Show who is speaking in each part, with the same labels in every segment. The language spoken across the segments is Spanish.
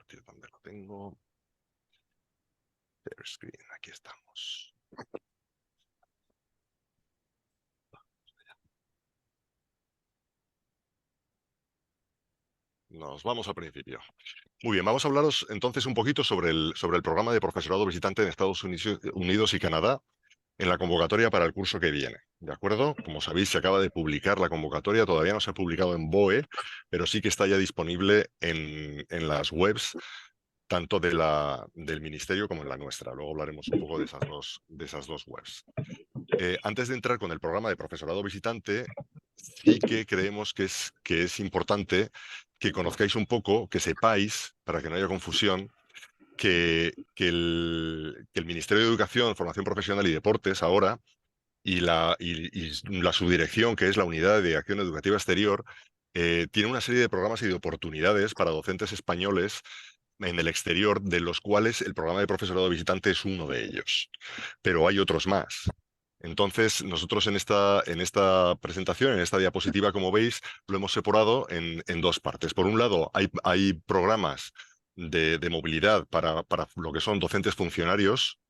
Speaker 1: compartir donde lo tengo. Share screen, aquí estamos. Nos vamos al principio. Muy bien, vamos a hablaros entonces un poquito sobre el programa de profesorado visitante en Estados Unidos y Canadá en la convocatoria para el curso que viene. ¿De acuerdo? Como sabéis, se acaba de publicar la convocatoria, todavía no se ha publicado en BOE, pero sí que está ya disponible en las webs tanto del Ministerio como en la nuestra. Luego hablaremos un poco de esas dos webs. Antes de entrar con el programa de profesorado visitante, sí que creemos que es importante que conozcáis un poco, que sepáis, para que no haya confusión, que el Ministerio de Educación, Formación Profesional y Deportes ahora, y la subdirección, que es la Unidad de Acción Educativa Exterior, tiene una serie de programas y de oportunidades para docentes españoles en el exterior, de los cuales el programa de profesorado visitante es uno de ellos. Pero hay otros más. Entonces, nosotros en esta presentación, en esta diapositiva, como veis, lo hemos separado en dos partes. Por un lado, hay programas de movilidad para lo que son docentes funcionarios,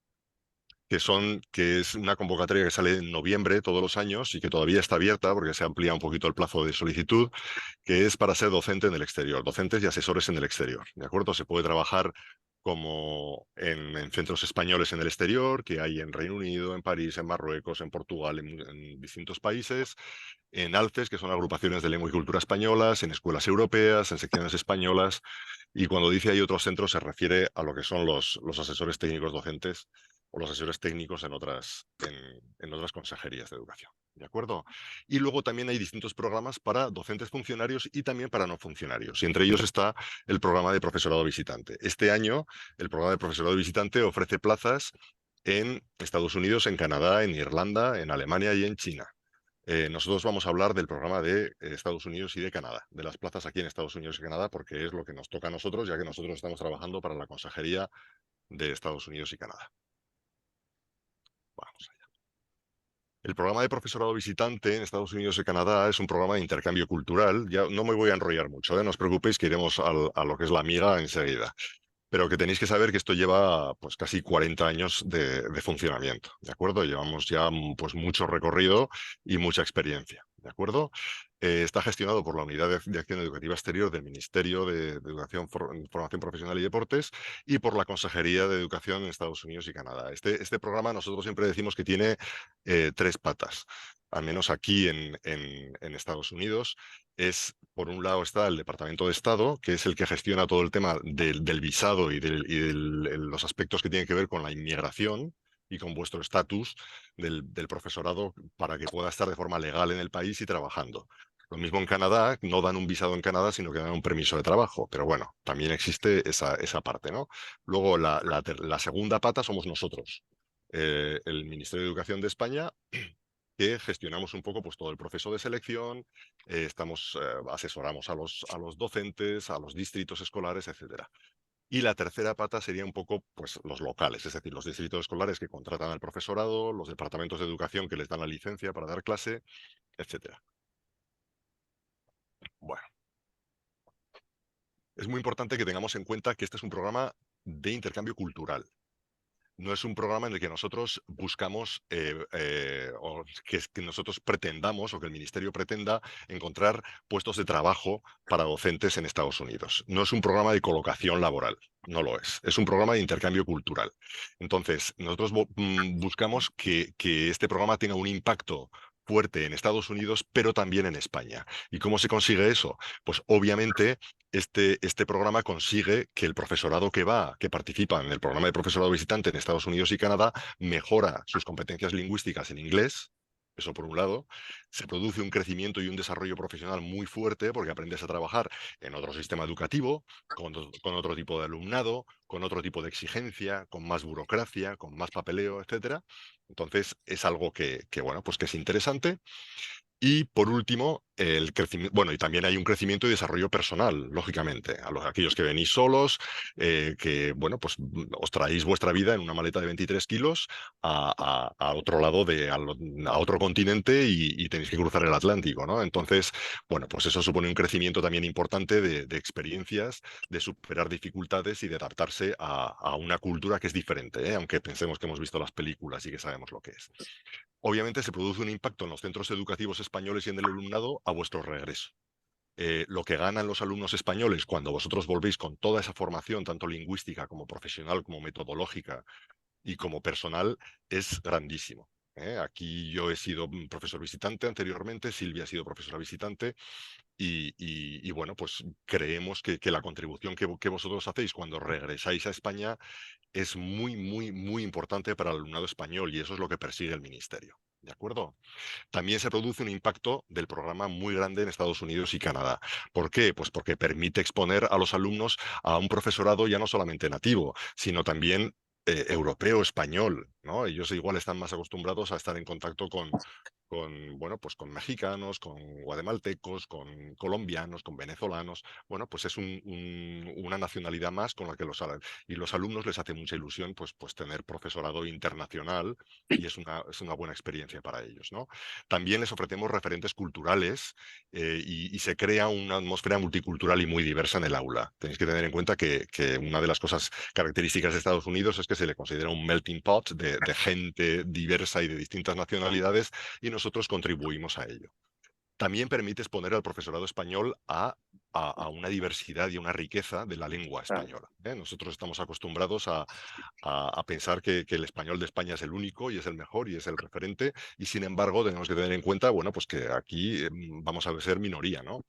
Speaker 1: que es una convocatoria que sale en noviembre todos los años y que todavía está abierta porque se amplía un poquito el plazo de solicitud, que es para ser docente en el exterior, docentes y asesores en el exterior, ¿de acuerdo? Se puede trabajar como en centros españoles en el exterior, que hay en Reino Unido, en París, en Marruecos, en Portugal, en distintos países, en ALCES, que son agrupaciones de lengua y cultura españolas, en escuelas europeas, en secciones españolas, y cuando dice hay otros centros se refiere a lo que son los asesores técnicos docentes o los asesores técnicos en otras consejerías de educación. ¿De acuerdo? Y luego también hay distintos programas para docentes funcionarios y también para no funcionarios. Y entre ellos está el programa de profesorado visitante. Este año, el programa de profesorado visitante ofrece plazas en Estados Unidos, en Canadá, en Irlanda, en Alemania y en China. Nosotros vamos a hablar del programa de Estados Unidos y de Canadá, de las plazas aquí en Estados Unidos y Canadá, porque es lo que nos toca a nosotros, ya que nosotros estamos trabajando para la Consejería de Estados Unidos y Canadá. Vamos allá. El programa de profesorado visitante en Estados Unidos y Canadá es un programa de intercambio cultural. Ya no me voy a enrollar mucho, no os preocupéis que iremos a lo que es la miga enseguida. Pero que tenéis que saber que esto lleva pues casi 40 años de funcionamiento, ¿de acuerdo? Llevamos ya pues mucho recorrido y mucha experiencia, ¿de acuerdo? Está gestionado por la Unidad de Acción Educativa Exterior del Ministerio de Educación, Formación Profesional y Deportes y por la Consejería de Educación en Estados Unidos y Canadá. Este programa nosotros siempre decimos que tiene tres patas, al menos aquí en Estados Unidos. Por un lado está el Departamento de Estado, que es el que gestiona todo el tema del visado y los aspectos que tienen que ver con la inmigración y con vuestro estatus del profesorado para que pueda estar de forma legal en el país y trabajando. Lo mismo en Canadá, no dan un visado en Canadá, sino que dan un permiso de trabajo. Pero bueno, también existe esa parte, ¿no? Luego, la segunda pata somos nosotros, el Ministerio de Educación de España, que gestionamos un poco pues, todo el proceso de selección, asesoramos a los docentes, a los distritos escolares, etcétera. Y la tercera pata sería un poco pues, los locales, es decir, los distritos escolares que contratan al profesorado, los departamentos de educación que les dan la licencia para dar clase, etcétera. Bueno, es muy importante que tengamos en cuenta que este es un programa de intercambio cultural. No es un programa en el que nosotros buscamos o que nosotros pretendamos o que el ministerio pretenda encontrar puestos de trabajo para docentes en Estados Unidos. No es un programa de colocación laboral, no lo es. Es un programa de intercambio cultural. Entonces, nosotros buscamos que este programa tenga un impacto fuerte en Estados Unidos, pero también en España. ¿Y cómo se consigue eso? Pues obviamente este programa consigue que el profesorado que participa en el programa de profesorado visitante en Estados Unidos y Canadá mejora sus competencias lingüísticas en inglés. Eso por un lado, se produce un crecimiento y un desarrollo profesional muy fuerte porque aprendes a trabajar en otro sistema educativo, con otro tipo de alumnado, con otro tipo de exigencia, con más burocracia, con más papeleo, etcétera. Entonces es algo bueno, pues que es interesante Y por último, el crecimiento, bueno, y también hay un crecimiento y desarrollo personal, lógicamente, aquellos que venís solos, que, bueno, pues os traéis vuestra vida en una maleta de 23 kilos a otro lado, a otro continente y tenéis que cruzar el Atlántico, ¿no? Entonces, bueno, pues eso supone un crecimiento también importante de experiencias, de superar dificultades y de adaptarse a una cultura que es diferente, ¿eh? Aunque pensemos que hemos visto las películas y que sabemos lo que es. Obviamente se produce un impacto en los centros educativos españoles y en el alumnado a vuestro regreso. Lo que ganan los alumnos españoles cuando vosotros volvéis con toda esa formación, tanto lingüística como profesional, como metodológica y como personal, es grandísimo. Aquí yo he sido profesor visitante anteriormente, Silvia ha sido profesora visitante y bueno, pues creemos que la contribución que vosotros hacéis cuando regresáis a España es muy, muy, muy importante para el alumnado español y eso es lo que persigue el ministerio. ¿De acuerdo? También se produce un impacto del programa muy grande en Estados Unidos y Canadá. ¿Por qué? Pues porque permite exponer a los alumnos a un profesorado ya no solamente nativo, sino también europeo, español, ¿no? Ellos igual están más acostumbrados a estar en contacto bueno, pues con mexicanos, con guatemaltecos, con colombianos, con venezolanos. Bueno, pues es una nacionalidad más con la que y los alumnos les hace mucha ilusión pues tener profesorado internacional y es una buena experiencia para ellos, ¿no? También les ofrecemos referentes culturales y se crea una atmósfera multicultural y muy diversa en el aula. Tenéis que tener en cuenta que una de las cosas características de Estados Unidos es que se le considera un melting pot de gente diversa y de distintas nacionalidades y nosotros contribuimos a ello. También permite exponer al profesorado español a una diversidad y a una riqueza de la lengua
Speaker 2: Claro.
Speaker 1: española. Nosotros estamos acostumbrados a pensar que el español de España es el único y es el mejor y es el referente, y sin embargo tenemos que tener en cuenta, bueno, pues que aquí vamos a ser minoría, ¿no?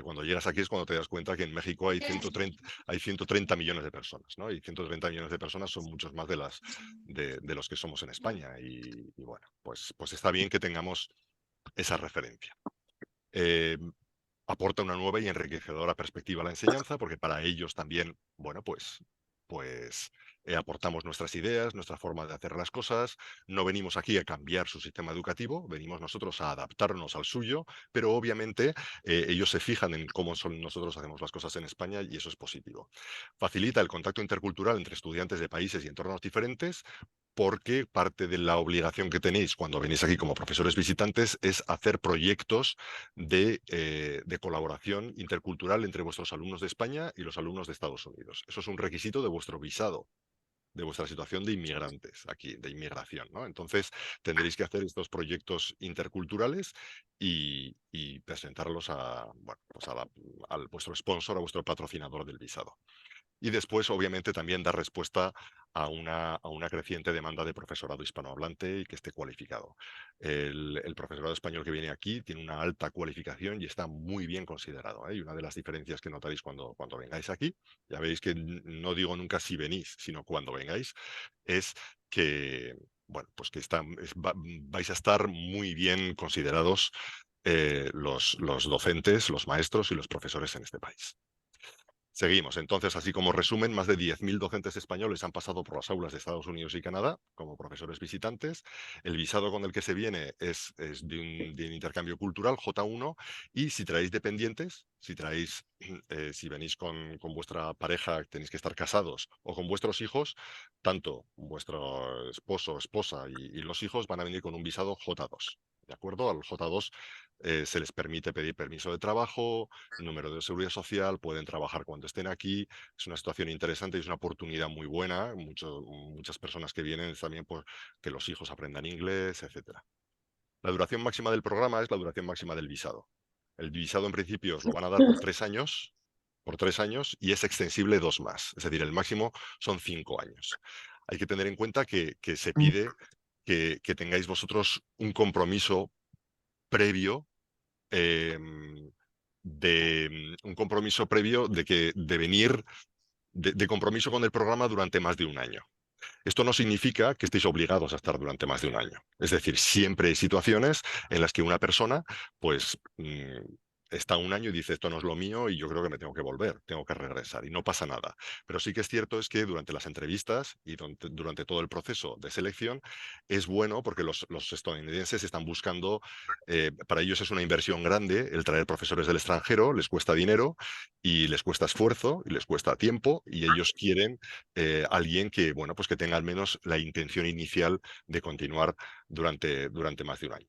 Speaker 1: Cuando llegas aquí es cuando te das cuenta que en México hay 130 millones de personas, ¿no? Y 130 millones de personas son muchos más de los que somos en España. Y bueno, pues está bien que tengamos esa referencia. Eh, Aporta una nueva y enriquecedora perspectiva a la enseñanza, porque para ellos también, bueno, pues aportamos nuestras ideas, nuestra forma de hacer las cosas. No venimos aquí a cambiar su sistema educativo, venimos nosotros a adaptarnos al suyo, pero obviamente ellos se fijan en cómo nosotros hacemos las cosas en España y eso es positivo. Facilita el contacto intercultural entre estudiantes de países y entornos diferentes, porque parte de la obligación que tenéis cuando venís aquí como profesores visitantes es hacer proyectos de colaboración intercultural entre vuestros alumnos de España y los alumnos de Estados Unidos. Eso es un requisito de vuestro visado, de vuestra situación de inmigrantes aquí, de inmigración, ¿no? Entonces tendréis que hacer estos proyectos interculturales y presentarlos bueno, pues al vuestro sponsor, a vuestro patrocinador del visado. Y después, obviamente, también dar respuesta a una creciente demanda de profesorado hispanohablante y que esté cualificado. El profesorado español que viene aquí tiene una alta cualificación y está muy bien considerado, ¿eh? Y una de las diferencias que notaréis cuando vengáis aquí, ya veis que no digo nunca si venís, sino cuando vengáis, es que, bueno, pues que vais a estar muy bien considerados los docentes, los maestros y los profesores en este país. Seguimos. Entonces, así como resumen, más de 10.000 docentes españoles han pasado por las aulas de Estados Unidos y Canadá como profesores visitantes. El visado con el que se viene es de un intercambio cultural, J1, y si traéis dependientes, si venís con vuestra pareja, tenéis que estar casados, o con vuestros hijos, tanto vuestro esposo, esposa y los hijos van a venir con un visado J2. ¿De acuerdo? Al J2 se les permite pedir permiso de trabajo, número de seguridad social, pueden trabajar cuando estén aquí. Es una situación interesante y es una oportunidad muy buena. Muchas personas que vienen también por que los hijos aprendan inglés, etcétera. La duración máxima del programa es la duración máxima del visado. El visado en principio os lo van a dar por 3 años y es extensible 2 más. Es decir, el máximo son 5 años. Hay que tener en cuenta que se pide que tengáis vosotros un compromiso previo un compromiso previo de venir, de compromiso con el programa durante más de un año. Esto no significa que estéis obligados a estar durante más de un año. Es decir, siempre hay situaciones en las que una persona, pues, está un año y dice, esto no es lo mío y yo creo que me tengo que volver, tengo que regresar y no pasa nada. Pero sí que es cierto es que durante las entrevistas y durante todo el proceso de selección es bueno porque los estadounidenses están buscando, para ellos es una inversión grande el traer profesores del extranjero, les cuesta dinero y les cuesta esfuerzo y les cuesta tiempo y ellos quieren alguien que, bueno, pues que tenga al menos la intención inicial de continuar durante más de un año.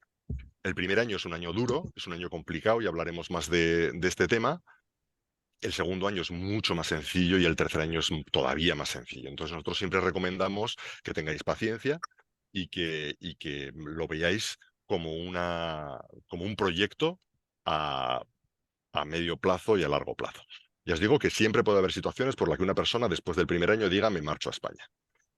Speaker 1: El primer año es un año duro, es un año complicado y hablaremos más de este tema. El segundo año es mucho más sencillo y el tercer año es todavía más sencillo. Entonces nosotros siempre recomendamos que tengáis paciencia y que lo veáis como un proyecto a, a medio plazo y a largo plazo. Ya os digo que siempre puede haber situaciones por las que una persona después del primer año diga me marcho a España.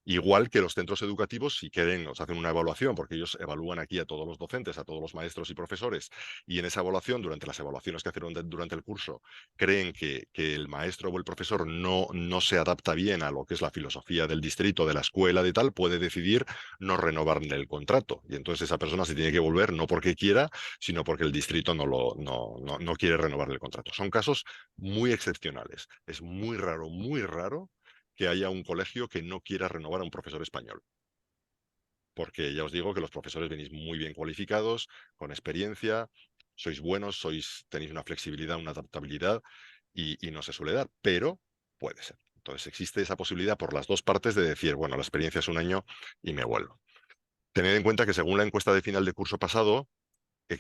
Speaker 1: Igual que los centros educativos, si quieren, nos hacen una evaluación, porque ellos evalúan aquí a todos los docentes, a todos los maestros y profesores, y en esa evaluación, durante las evaluaciones que hacen durante el curso, creen que el maestro o el profesor no se adapta bien a lo que es la filosofía del distrito, de la escuela, de tal, puede decidir no renovarle el contrato. Y entonces esa persona se tiene que volver no porque quiera, sino porque el distrito no quiere renovarle el contrato. Son casos muy excepcionales. Es muy raro que haya un colegio que no quiera renovar a un profesor español. Porque ya os digo que los profesores venís muy bien cualificados, con experiencia, sois buenos, tenéis una flexibilidad, una adaptabilidad y no se suele dar, pero puede ser. Entonces existe esa posibilidad por las dos partes de decir, bueno, la experiencia es un año y me vuelvo. Tened en cuenta que según la encuesta de final de curso pasado,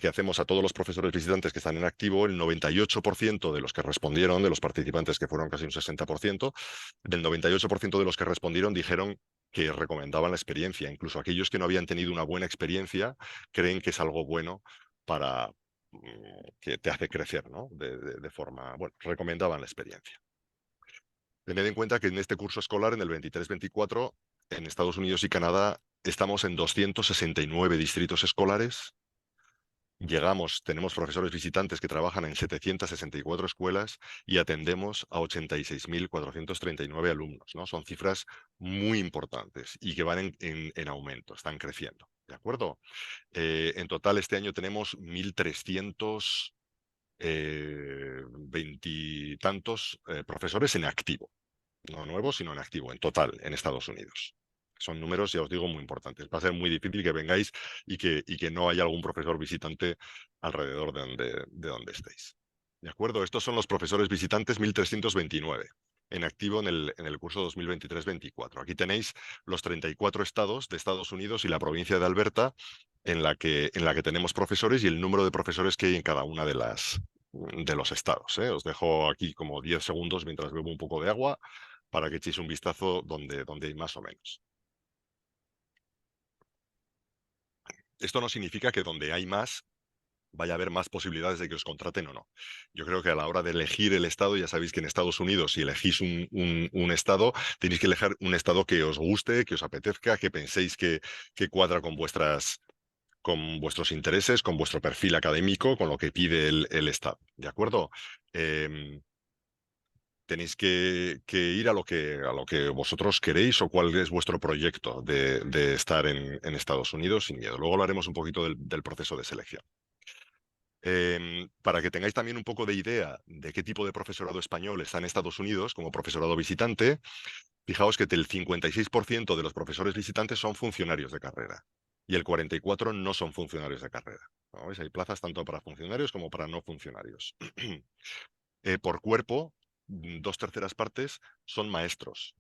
Speaker 1: que hacemos a todos los profesores visitantes que están en activo, el 98% de los que respondieron, de los participantes que fueron casi un 60%, del 98% de los que respondieron dijeron que recomendaban la experiencia. Incluso aquellos que no habían tenido una buena experiencia creen que es algo bueno para que te hace crecer, ¿no? De forma, bueno, recomendaban la experiencia. Tened en cuenta que en este curso escolar, en el 23-24, en Estados Unidos y Canadá, estamos en 269 distritos escolares. Tenemos profesores visitantes que trabajan en 764 escuelas y atendemos a 86.439 alumnos, ¿no? Son cifras muy importantes y que van en aumento, están creciendo, ¿de acuerdo? En total, este año tenemos 1.300 veintitantos profesores en activo, no nuevos, sino en activo, en total, en Estados Unidos. Son números, ya os digo, muy importantes. Va a ser muy difícil que vengáis y que no haya algún profesor visitante alrededor de donde estéis. ¿De acuerdo? Estos son los profesores visitantes 1.329 en activo en el curso 2023-24. Aquí tenéis los 34 estados de Estados Unidos y la provincia de Alberta en la que tenemos profesores y el número de profesores que hay en cada una de los estados, ¿eh? Os dejo aquí como 10 segundos mientras bebo un poco de agua para que echéis un vistazo donde hay más o menos. Esto no significa que donde hay más vaya a haber más posibilidades de que os contraten o no. Yo creo que a la hora de elegir el estado, ya sabéis que en Estados Unidos, si elegís un estado, tenéis que elegir un estado que os guste, que os apetezca, que penséis que cuadra con vuestros intereses, con vuestro perfil académico, con lo que pide el estado. ¿De acuerdo? Em, Tenéis que ir a lo que vosotros queréis o cuál es vuestro proyecto de estar en Estados Unidos sin miedo. Luego hablaremos un poquito del proceso de selección. Para que tengáis también un poco de idea de qué tipo de profesorado español está en Estados Unidos como profesorado visitante, fijaos que el 56% de los profesores visitantes son funcionarios de carrera y el 44% no son funcionarios de carrera. ¿No? ¿Veis? Hay plazas tanto para funcionarios como para no funcionarios. Por cuerpo, 2/3 partes son maestros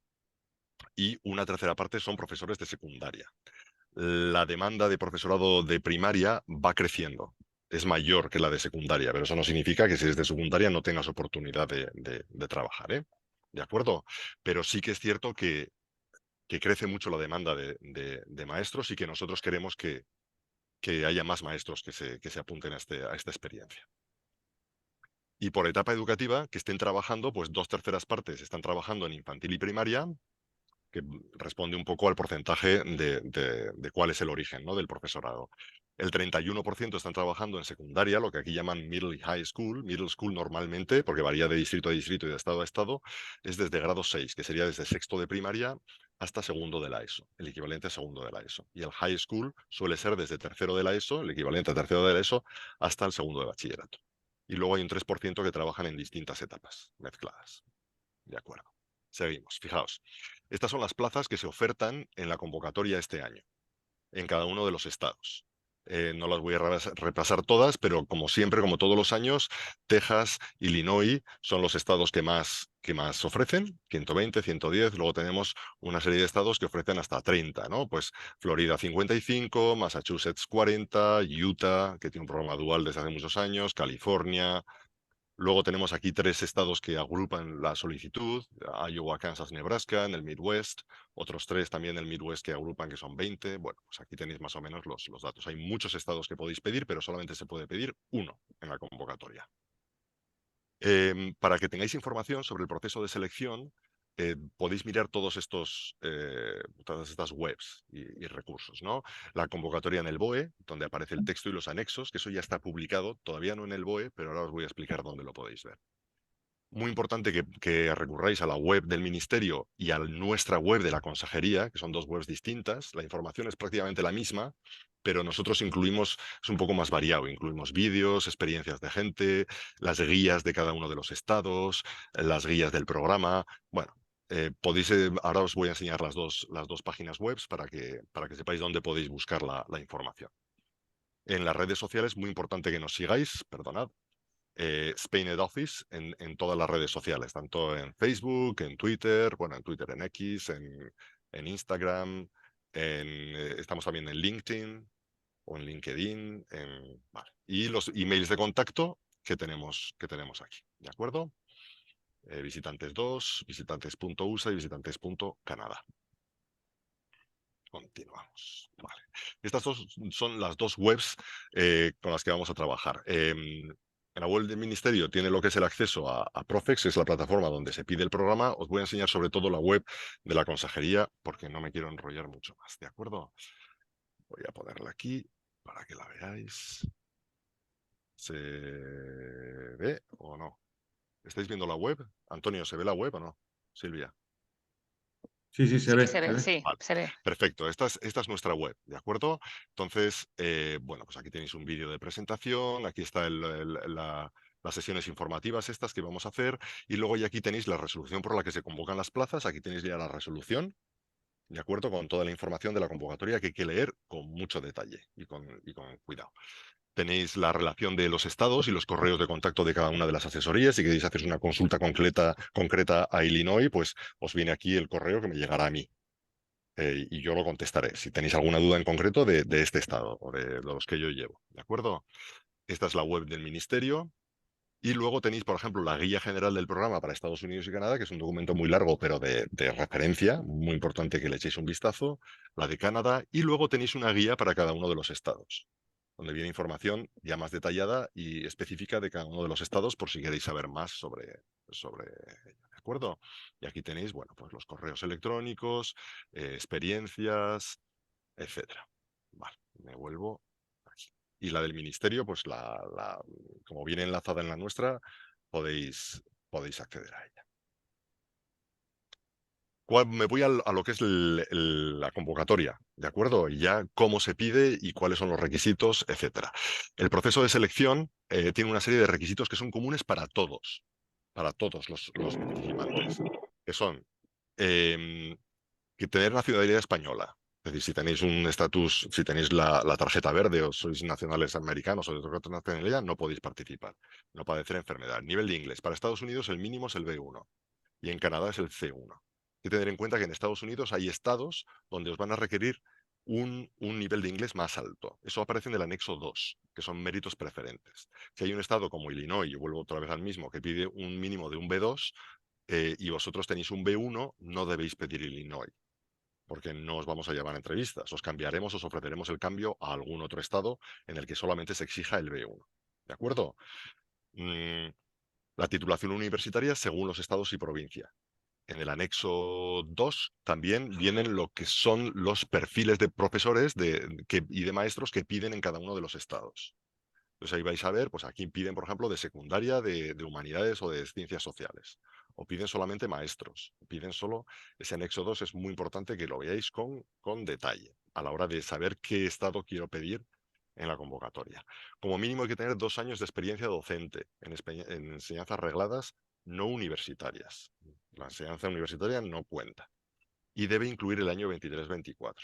Speaker 1: y una tercera parte son profesores de secundaria. La demanda de profesorado de primaria va creciendo. Es mayor que la de secundaria, pero eso no significa que si eres de secundaria no tengas oportunidad de trabajar, ¿eh? ¿De acuerdo? Pero sí que es cierto que crece mucho la demanda de maestros y que nosotros queremos que haya más maestros que se apunten a esta experiencia. Y por etapa educativa, que estén trabajando, pues 2/3 partes están trabajando en infantil y primaria, que responde un poco al porcentaje de cuál es el origen, ¿no? del profesorado. El 31% están trabajando en secundaria, lo que aquí llaman middle y high school. Middle school normalmente, porque varía de distrito a distrito y de estado a estado, es desde grado 6, que sería desde sexto de primaria hasta segundo de la ESO, el equivalente a segundo de la ESO. Y el high school suele ser desde tercero de la ESO, el equivalente a tercero de la ESO, hasta el segundo de bachillerato. y luego hay un 3% que trabajan en distintas etapas mezcladas. De acuerdo. Seguimos. Fijaos. Estas son las plazas que se ofertan en la convocatoria este año, en cada uno de los estados. No las voy a repasar todas, pero como siempre, como todos los años, Texas, Illinois son los estados que más ofrecen, 120, 110. Luego tenemos una serie de estados que ofrecen hasta 30, ¿no? Pues Florida 55, Massachusetts 40, Utah, que tiene un programa dual desde hace muchos años, California. Luego tenemos aquí 3 estados que agrupan la solicitud: Iowa, Kansas, Nebraska, en el Midwest. Otros 3 también en el Midwest que agrupan, que son 20. Bueno, pues aquí tenéis más o menos los datos. Hay muchos estados que podéis pedir, pero solamente se puede pedir uno en la convocatoria. Para que tengáis información sobre el proceso de selección, podéis mirar todas estas webs y recursos, ¿no? La convocatoria en el BOE, donde aparece el texto y los anexos, que eso ya está publicado, todavía no en el BOE, pero ahora os voy a explicar dónde lo podéis ver. Muy importante que recurráis a la web del Ministerio y a nuestra web de la Consejería, que son 2 webs distintas. La información es prácticamente la misma, pero nosotros incluimos, es un poco más variado, incluimos vídeos, experiencias de gente, las guías de cada uno de los estados, las guías del programa. Bueno, ahora os voy a enseñar las dos páginas web para que sepáis dónde podéis buscar la información. En las redes sociales, muy importante que nos sigáis, perdonad, Spain Ed Office en todas las redes sociales, tanto en Facebook, en Twitter, bueno, en Twitter, en X, en Instagram, estamos también en LinkedIn o en LinkedIn, vale. Y los emails de contacto que tenemos aquí, ¿de acuerdo? Visitantes2, visitantes.usa y visitantes.canadá. Continuamos. Vale. Estas son las 2 webs con las que vamos a trabajar. En la web del Ministerio tiene lo que es el acceso a Profex, que es la plataforma donde se pide el programa. Os voy a enseñar sobre todo la web de la Consejería, porque no me quiero enrollar mucho más, ¿de acuerdo? Voy a ponerla aquí para que la veáis. ¿Se ve o no? ¿Estáis viendo la web? Antonio, ¿se ve la web o no? Silvia.
Speaker 2: Sí, sí, se
Speaker 3: Sí,
Speaker 2: ve,
Speaker 3: se
Speaker 2: se
Speaker 3: ve,
Speaker 2: ve.
Speaker 3: sí,
Speaker 1: Vale,
Speaker 3: se ve.
Speaker 1: perfecto. Esta es nuestra web, ¿de acuerdo? Entonces, bueno, pues aquí tenéis un vídeo de presentación, aquí está las sesiones informativas estas que vamos a hacer, y luego ya aquí tenéis la resolución por la que se convocan las plazas, aquí tenéis ya la resolución, ¿de acuerdo? Con toda la información de la convocatoria que hay que leer con mucho detalle y con cuidado. Tenéis la relación de los estados y los correos de contacto de cada una de las asesorías. Si queréis hacer una consulta concreta a Illinois, pues os viene aquí el correo que me llegará a mí. Y yo lo contestaré si tenéis alguna duda en concreto de este estado o de los que yo llevo, ¿de acuerdo? Esta es la web del Ministerio. Y luego tenéis, por ejemplo, la guía general del programa para Estados Unidos y Canadá, que es un documento muy largo, pero de referencia, muy importante que le echéis un vistazo, la de Canadá, y luego tenéis una guía para cada uno de los estados, donde viene información ya más detallada y específica de cada uno de los estados, por si queréis saber más sobre ello, ¿de acuerdo? Y aquí tenéis, bueno, pues los correos electrónicos, experiencias, etcétera. Vale, me vuelvo aquí. Y la del Ministerio, pues como viene enlazada en la nuestra, podéis acceder a ella. Me voy a lo que es la convocatoria, ¿de acuerdo? Y ya cómo se pide y cuáles son los requisitos, etcétera. El proceso de selección tiene una serie de requisitos que son comunes para todos los participantes, que son em, que tener nacionalidad española. Es decir, si tenéis un estatus, si tenéis la tarjeta verde o sois nacionales americanos o de otra nacionalidad, no podéis participar. No padecer enfermedad. Nivel de inglés. Para Estados Unidos el mínimo es el B1 y en Canadá es el C1. Hay que tener en cuenta que en Estados Unidos hay estados donde os van a requerir un nivel de inglés más alto. Eso aparece en el anexo 2, que son méritos preferentes. Si hay un estado como Illinois, y vuelvo otra vez al mismo, que pide un mínimo de un B2 y vosotros tenéis un B1, no debéis pedir Illinois, porque no os vamos a llamar a entrevistas. Os cambiaremos, os ofreceremos el cambio a algún otro estado en el que solamente se exija el B1. ¿De acuerdo? La titulación universitaria según los estados y provincia. En el anexo 2 también vienen lo que son los perfiles de profesores y de maestros que piden en cada uno de los estados. Entonces ahí vais a ver, pues aquí piden, por ejemplo, de secundaria, de humanidades o de ciencias sociales. O piden solamente maestros. Piden solo ese anexo 2. Es muy importante que lo veáis con detalle a la hora de saber qué estado quiero pedir en la convocatoria. Como mínimo hay que tener 2 años de experiencia docente en enseñanzas regladas no universitarias. La enseñanza universitaria no cuenta. Y debe incluir el año 23-24.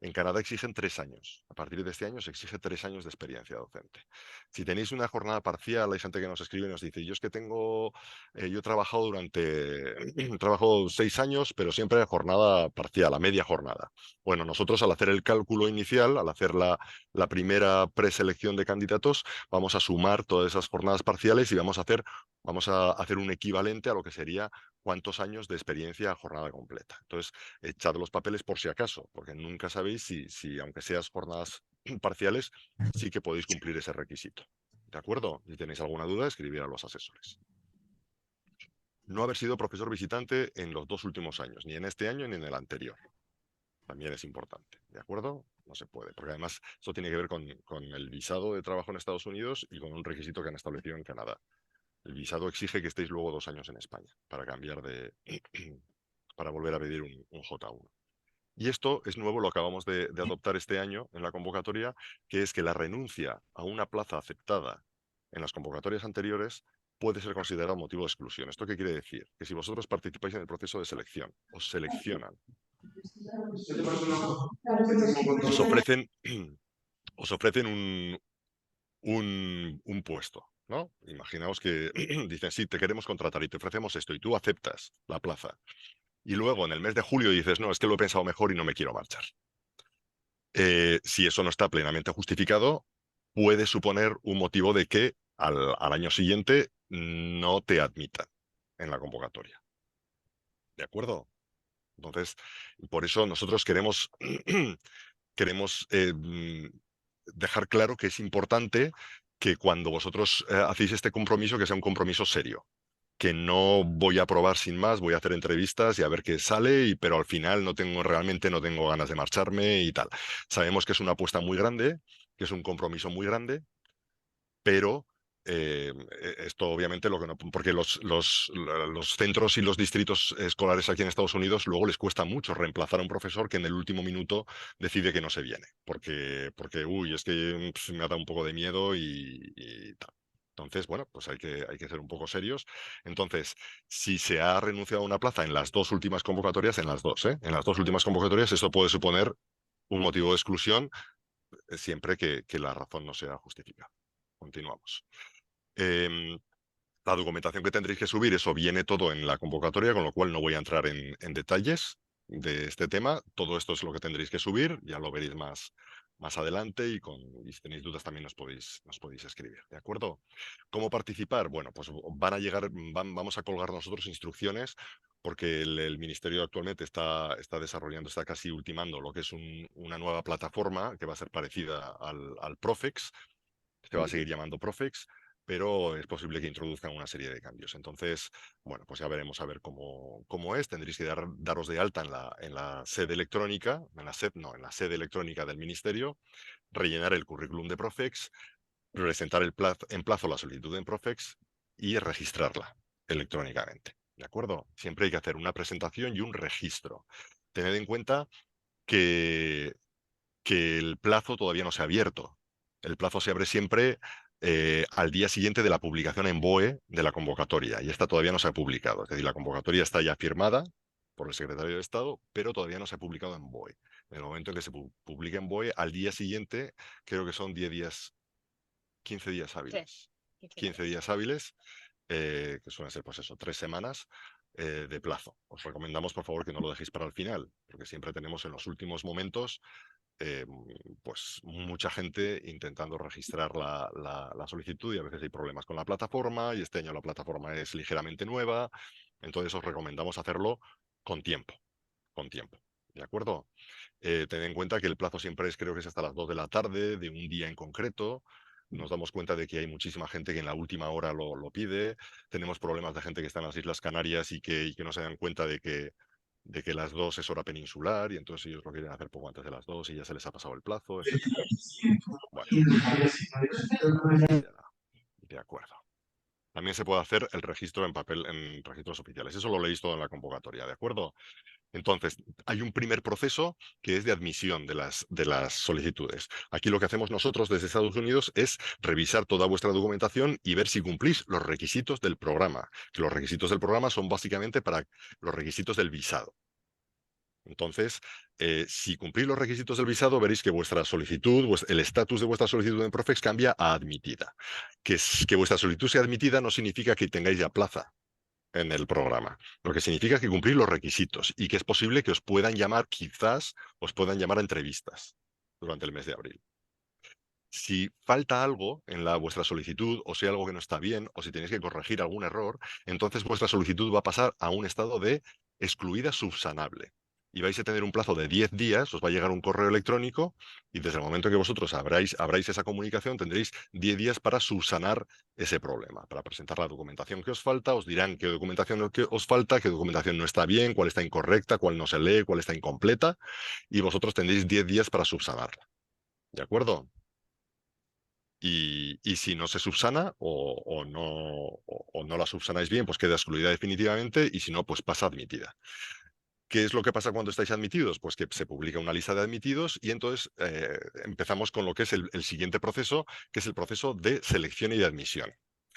Speaker 1: En Canadá exigen 3 años. A partir de este año se exige 3 años de experiencia docente. Si tenéis una jornada parcial, hay gente que nos escribe y nos dice, yo es que tengo, yo he trabajado he trabajado 6 años, pero siempre jornada parcial, a media jornada. Bueno, nosotros al hacer el cálculo inicial, al hacer la primera preselección de candidatos, vamos a sumar todas esas jornadas parciales y vamos a hacer un equivalente a lo que sería cuántos años de experiencia a jornada completa. Entonces, echad los papeles por si acaso, porque nunca sabéis si aunque seas jornadas parciales, sí que podéis cumplir ese requisito. ¿De acuerdo? Si tenéis alguna duda, escribid a los asesores. No haber sido profesor visitante en los 2 últimos años, ni en este año ni en el anterior. También es importante, ¿de acuerdo? No se puede, porque además esto tiene que ver con el visado de trabajo en Estados Unidos y con un requisito que han establecido en Canadá. El visado exige que estéis luego 2 años en España para cambiar para volver a pedir un J1. Y esto es nuevo, lo acabamos de adoptar este año en la convocatoria, que es que la renuncia a una plaza aceptada en las convocatorias anteriores puede ser considerado motivo de exclusión. ¿Esto qué quiere decir? Que si vosotros participáis en el proceso de selección, os seleccionan, os ofrecen, os ofrecen un puesto, ¿no? Imaginaos que dicen, sí, te queremos contratar y te ofrecemos esto y tú aceptas la plaza. Y luego en el mes de julio dices, no, es que lo he pensado mejor y no me quiero marchar. Si eso no está plenamente justificado, puede suponer un motivo de que al año siguiente no te admitan en la convocatoria. ¿De acuerdo? Entonces, por eso nosotros queremos dejar claro que es importante que cuando vosotros hacéis este compromiso, que sea un compromiso serio, que no voy a probar sin más, voy a hacer entrevistas y a ver qué sale, pero al final realmente no tengo ganas de marcharme y tal. Sabemos que es una apuesta muy grande, que es un compromiso muy grande, pero esto obviamente lo que no, porque los centros y los distritos escolares aquí en Estados Unidos luego les cuesta mucho reemplazar a un profesor que en el último minuto decide que no se viene, porque uy, es que me ha dado un poco de miedo y tal. Entonces, bueno, pues hay que ser un poco serios. Entonces, si se ha renunciado a una plaza en las 2 últimas convocatorias, en las dos, ¿eh? En las 2 últimas convocatorias, esto puede suponer un motivo de exclusión siempre que la razón no sea justificada. Continuamos. Em, la documentación que tendréis que subir, eso viene todo en la convocatoria, con lo cual no voy a entrar en detalles de este tema. Todo esto es lo que tendréis que subir, ya lo veréis más adelante y si tenéis dudas también nos podéis escribir, ¿de acuerdo? ¿Cómo participar? Bueno, pues van a llegar, vamos a colgar nosotros instrucciones porque el Ministerio actualmente está desarrollando, está casi ultimando lo que es una nueva plataforma que va a ser parecida al Profex, se va a seguir llamando Profex, pero es posible que introduzcan una serie de cambios. Entonces, bueno, pues ya veremos a ver cómo es. Tendréis que daros de alta en la sede electrónica, en la sede electrónica del Ministerio, rellenar el currículum de Profex, presentar en plazo la solicitud en Profex y registrarla electrónicamente. ¿De acuerdo? Siempre hay que hacer una presentación y un registro. Tened en cuenta que el plazo todavía no se ha abierto. El plazo se abre siempre al día siguiente de la publicación en BOE de la convocatoria y esta todavía no se ha publicado. Es decir, la convocatoria está ya firmada por el secretario de Estado, pero todavía no se ha publicado en BOE. En el momento en que se publique en BOE, al día siguiente, creo que son 10 días, 15 días
Speaker 3: Sí,
Speaker 1: hábiles.
Speaker 3: 15
Speaker 1: 15
Speaker 3: días.
Speaker 1: días hábiles, que suelen ser, pues eso, 3 semanas de plazo. Os recomendamos, por favor, que no lo dejéis para el final, porque siempre tenemos en los últimos momentos eh, pues mucha gente intentando registrar la solicitud y a veces hay problemas con la plataforma y este año la plataforma es ligeramente nueva, entonces os recomendamos hacerlo con tiempo, con tiempo. ¿De acuerdo? Tened en cuenta que el plazo siempre creo que es hasta las 2 de la tarde de un día en concreto. Nos damos cuenta de que hay muchísima gente que en la última hora lo pide. Tenemos problemas de gente que está en las Islas Canarias y que no se dan cuenta de que las 2 es hora peninsular y entonces ellos lo quieren hacer poco antes de las 2 y ya se les ha pasado el plazo, etcétera. Bueno, ya, de acuerdo. También se puede hacer el registro en papel en registros oficiales. Eso lo leéis todo en la convocatoria, ¿de acuerdo? Entonces, hay un primer proceso que es de admisión de las solicitudes. Aquí lo que hacemos nosotros desde Estados Unidos es revisar toda vuestra documentación y ver si cumplís los requisitos del programa. Que los requisitos del programa son básicamente para los requisitos del visado. Entonces, si cumplís los requisitos del visado, veréis que vuestra solicitud, el estatus de vuestra solicitud en Profex cambia a admitida. Que vuestra solicitud sea admitida no significa que tengáis ya plaza en el programa, lo que significa que cumplís los requisitos y que es posible que os puedan llamar, quizás os puedan llamar a entrevistas durante el mes de abril. Si falta algo en vuestra solicitud, o si hay algo que no está bien, o si tenéis que corregir algún error, entonces vuestra solicitud va a pasar a un estado de excluida subsanable. Y vais a tener un plazo de 10 días, os va a llegar un correo electrónico y desde el momento que vosotros abráis esa comunicación tendréis 10 días para subsanar ese problema, para presentar la documentación que os falta, os dirán qué documentación que os falta, qué documentación no está bien, cuál está incorrecta, cuál no se lee, cuál está incompleta, y vosotros tendréis 10 días para subsanarla. ¿De acuerdo? Y si no se subsana o no la subsanáis bien, pues queda excluida definitivamente y si no, pues pasa admitida. ¿Qué es lo que pasa cuando estáis admitidos? Pues que se publica una lista de admitidos y entonces empezamos con lo que es el siguiente proceso, que es el proceso de selección y de admisión.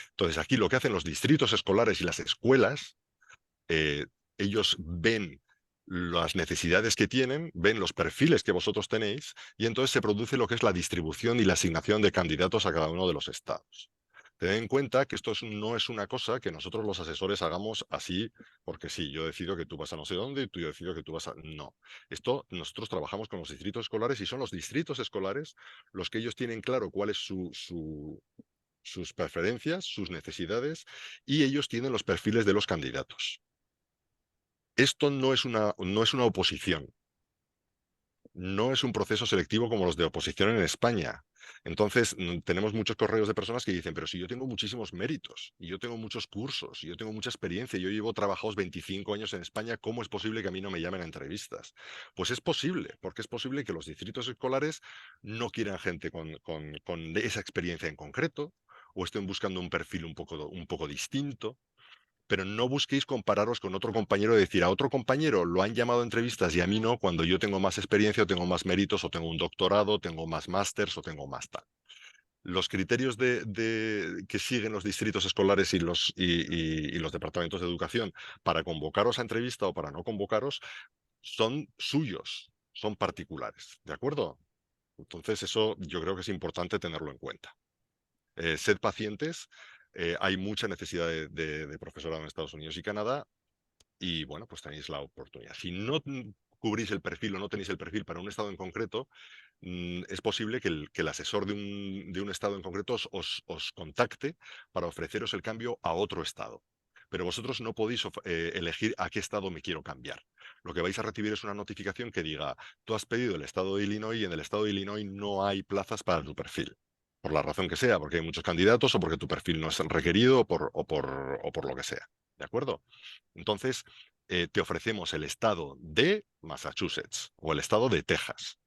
Speaker 1: Entonces aquí lo que hacen los distritos escolares y las escuelas, eh, ellos ven las necesidades que tienen, ven los perfiles que vosotros tenéis y entonces se produce lo que es la distribución y la asignación de candidatos a cada uno de los estados. Ten en cuenta que no es una cosa que nosotros los asesores hagamos así, porque sí, yo decido que tú vas a no sé dónde y tú yo decido que tú vas a... No. Esto nosotros trabajamos con los distritos escolares y son los distritos escolares los que ellos tienen claro cuál es sus preferencias, sus necesidades y ellos tienen los perfiles de los candidatos. Esto no es una oposición, no es un proceso selectivo como los de oposición en España. Entonces, tenemos muchos correos de personas que dicen, pero si yo tengo muchísimos méritos, y yo tengo muchos cursos, y yo tengo mucha experiencia, y yo llevo trabajados 25 años en España, ¿cómo es posible que a mí no me llamen a entrevistas? Pues es posible, porque es posible que los distritos escolares no quieran gente con esa experiencia en concreto, o estén buscando un perfil un poco distinto. Pero no busquéis compararos con otro compañero y decir a otro compañero lo han llamado a entrevistas y a mí no, cuando yo tengo más experiencia o tengo más méritos o tengo un doctorado, tengo más másters o tengo más tal. Los criterios que siguen los distritos escolares y los departamentos de educación para convocaros a entrevista o para no convocaros son suyos, son particulares, ¿de acuerdo? Entonces eso yo creo que es importante tenerlo en cuenta. Sed pacientes, hay mucha necesidad de profesorado en Estados Unidos y Canadá y bueno, pues tenéis la oportunidad. Si no cubrís el perfil o no tenéis el perfil para un estado en concreto, es posible que el asesor de un estado en concreto os contacte para ofreceros el cambio a otro estado. Pero vosotros no podéis elegir a qué estado me quiero cambiar. Lo que vais a recibir es una notificación que diga, tú has pedido el estado de Illinois y en el estado de Illinois no hay plazas para tu perfil. Por la razón que sea, porque hay muchos candidatos o porque tu perfil no es requerido o por lo que sea. ¿De acuerdo? Entonces, te ofrecemos el estado de Massachusetts o el estado de Texas.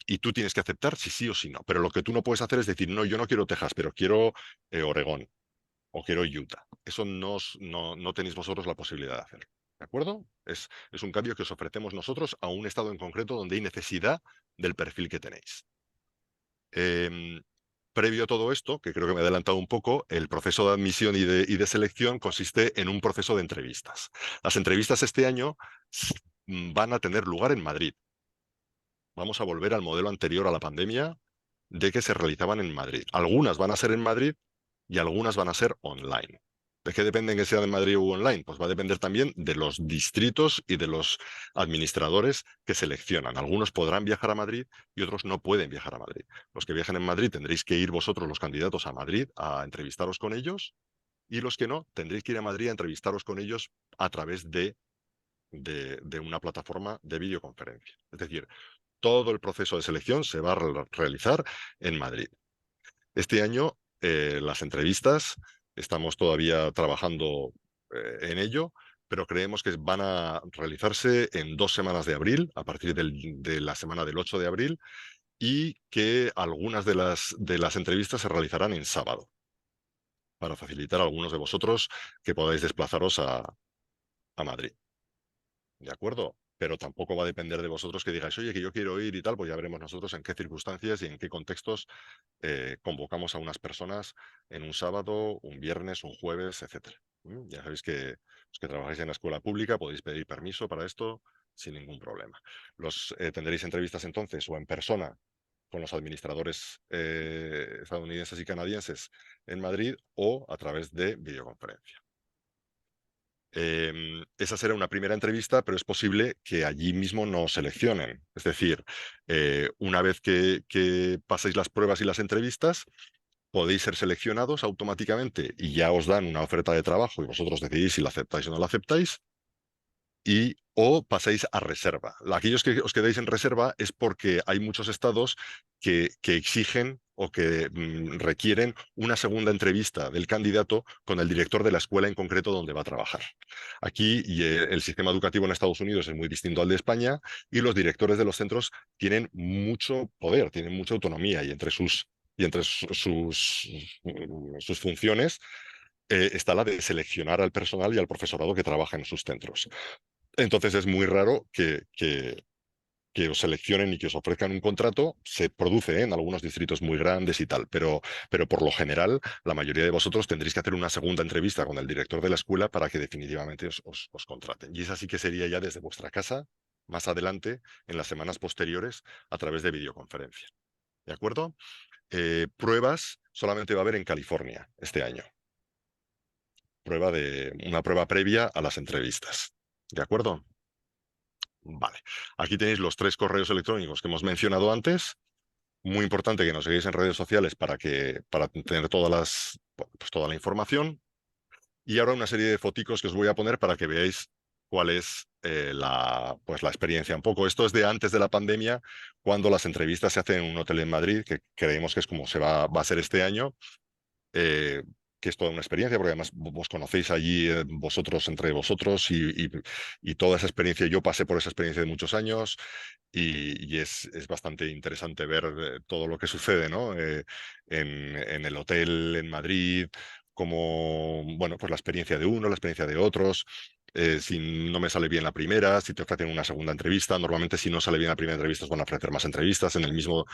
Speaker 1: Y tú tienes que aceptar si sí o si no. Pero lo que tú no puedes hacer es decir, no, yo no quiero Texas, pero quiero Oregón o quiero Utah. Eso no tenéis vosotros la posibilidad de hacerlo. ¿De acuerdo? Es un cambio que os ofrecemos nosotros a un estado en concreto donde hay necesidad del perfil que tenéis. Em, Previo a todo esto, que creo que me he adelantado un poco, el proceso de admisión y de selección consiste en un proceso de entrevistas. Las entrevistas este año van a tener lugar en Madrid. Vamos a volver al modelo anterior a la pandemia de que se realizaban en Madrid. Algunas van a ser en Madrid y algunas van a ser online. ¿De qué dependen que sean en Madrid o online? Pues va a depender también de los distritos y de los administradores que seleccionan. Algunos podrán viajar a Madrid y otros no pueden viajar a Madrid. Los que viajen en Madrid tendréis que ir vosotros, los candidatos, a Madrid a entrevistaros con ellos y los que no, tendréis que ir a Madrid a entrevistaros con ellos a través de una plataforma de videoconferencia. Es decir, todo el proceso de selección se va a realizar en Madrid. Este año, las entrevistas, estamos todavía trabajando en ello, pero creemos que van a realizarse en 2 semanas de abril, a partir de la semana del 8 de abril, y que algunas de las entrevistas se realizarán en sábado, para facilitar a algunos de vosotros que podáis desplazaros a Madrid. ¿de acuerdo? Pero tampoco va a depender de vosotros que digáis, oye, que yo quiero ir y tal, pues ya veremos nosotros en qué circunstancias y en qué contextos convocamos a unas personas en un sábado, un viernes, un jueves, etcétera. Ya sabéis que los que trabajáis en la escuela pública podéis pedir permiso para esto sin ningún problema. Tendréis entrevistas entonces o en persona con los administradores estadounidenses y canadienses en Madrid o a través de videoconferencia. Esa será una primera entrevista, pero es posible que allí mismo no seleccionen. Es decir, una vez que paséis las pruebas y las entrevistas, podéis ser seleccionados automáticamente y ya os dan una oferta de trabajo y vosotros decidís si la aceptáis o no la aceptáis o pasáis a reserva. Aquellos que os quedáis en reserva es porque hay muchos estados que exigen o que requieren una segunda entrevista del candidato con el director de la escuela en concreto donde va a trabajar. Aquí el sistema educativo en Estados Unidos es muy distinto al de España y los directores de los centros tienen mucho poder, tienen mucha autonomía sus funciones está la de seleccionar al personal y al profesorado que trabaja en sus centros. Entonces es muy raro que os seleccionen y que os ofrezcan un contrato. Se produce en algunos distritos muy grandes y tal, pero por lo general la mayoría de vosotros tendréis que hacer una segunda entrevista con el director de la escuela para que definitivamente os contraten. Y esa sí que sería ya desde vuestra casa, más adelante, en las semanas posteriores, a través de videoconferencia. ¿De acuerdo? Pruebas solamente va a haber en California este año. Una prueba previa a las entrevistas. ¿De acuerdo? Vale. Aquí tenéis los 3 correos electrónicos que hemos mencionado antes. Muy importante que nos sigáis en redes sociales para tener toda la información. Y ahora una serie de foticos que os voy a poner para que veáis cuál es la experiencia un poco. Esto es de antes de la pandemia, cuando las entrevistas se hacen en un hotel en Madrid, que creemos que es como va a ser este año. eh, que es toda una experiencia, porque además vos conocéis allí vosotros entre vosotros y toda esa experiencia, yo pasé por esa experiencia de muchos años y es bastante interesante ver todo lo que sucede, ¿no? En el hotel en Madrid, como, bueno, pues la experiencia de uno, la experiencia de otros. Si no me sale bien la primera, si te ofrecen una segunda entrevista, normalmente si no sale bien la primera entrevista, os van a ofrecer más entrevistas en el mismo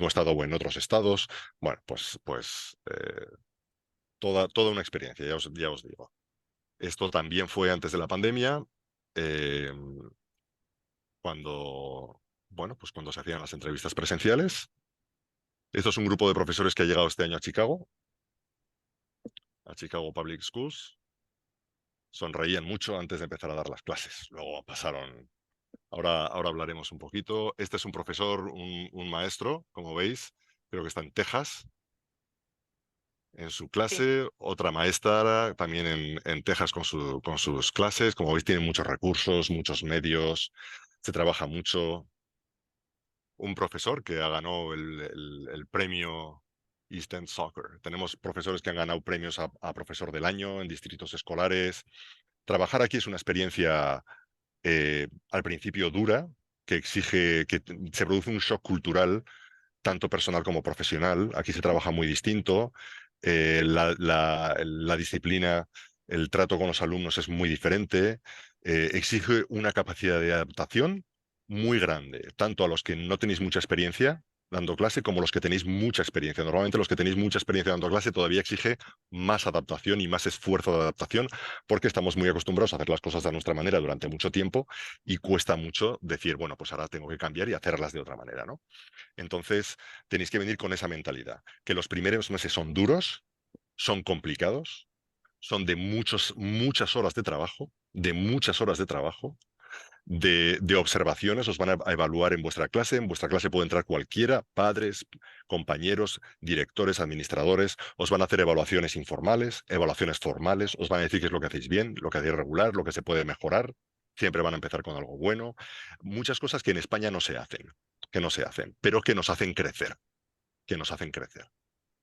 Speaker 1: estado o en otros estados. Bueno, pues toda una experiencia, ya os digo. Esto también fue antes de la pandemia, eh, cuando se hacían las entrevistas presenciales. Esto es un grupo de profesores que ha llegado este año a Chicago Public Schools. Sonreían mucho antes de empezar a dar las clases. Luego pasaron. Ahora hablaremos un poquito. Este es un profesor, un maestro, como veis, creo que está en Texas, en su
Speaker 3: Sí.
Speaker 1: clase, otra maestra también en Texas con sus clases. Como veis, tiene muchos recursos, muchos medios, se trabaja mucho. Un profesor que ha ganado el premio East End Soccer. Tenemos profesores que han ganado premios a profesor del año en distritos escolares. Trabajar aquí es una experiencia al principio dura, que exige que se produce un shock cultural tanto personal como profesional. Aquí se trabaja muy distinto. La disciplina, el trato con los alumnos es muy diferente. Exige una capacidad de adaptación muy grande, tanto a los que no tenéis mucha experiencia dando clase como los que tenéis mucha experiencia. Normalmente los que tenéis mucha experiencia dando clase todavía exige más adaptación y más esfuerzo de adaptación porque estamos muy acostumbrados a hacer las cosas de nuestra manera durante mucho tiempo y cuesta mucho decir, bueno, pues ahora tengo que cambiar y hacerlas de otra manera, ¿no? Entonces, tenéis que venir con esa mentalidad, que los primeros meses son duros, son complicados, son de muchas horas de trabajo, de observaciones, os van a evaluar en vuestra clase. En vuestra clase puede entrar cualquiera, padres, compañeros, directores, administradores, os van a hacer evaluaciones informales, evaluaciones formales, os van a decir qué es lo que hacéis bien, lo que hacéis regular, lo que se puede mejorar. Siempre van a empezar con algo bueno. Muchas cosas que en España no se hacen, pero que nos hacen crecer, que nos hacen crecer.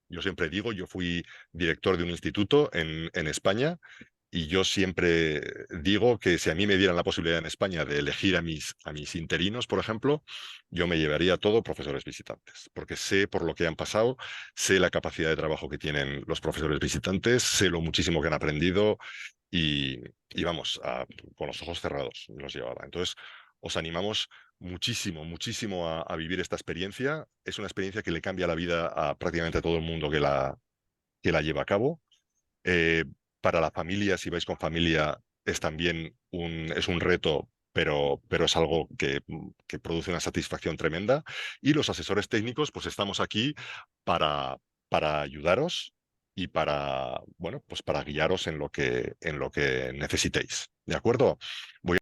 Speaker 1: Yo siempre digo, yo fui director de un instituto en España y yo siempre digo que si a mí me dieran la posibilidad en España de elegir a mis interinos, por ejemplo, yo me llevaría a todo profesores visitantes, porque sé por lo que han pasado, sé la capacidad de trabajo que tienen los profesores visitantes, sé lo muchísimo que han aprendido y, y vamos, con los ojos cerrados los llevaba. Entonces, os animamos muchísimo, muchísimo a vivir esta experiencia. Es una experiencia que le cambia la vida a prácticamente todo el mundo que la lleva a cabo. Eh, para la familia, si vais con familia, es también es un reto, pero es algo que produce una satisfacción tremenda. Y los asesores técnicos, pues estamos aquí para ayudaros y bueno, pues para guiaros en lo que necesitéis. ¿De acuerdo? Voy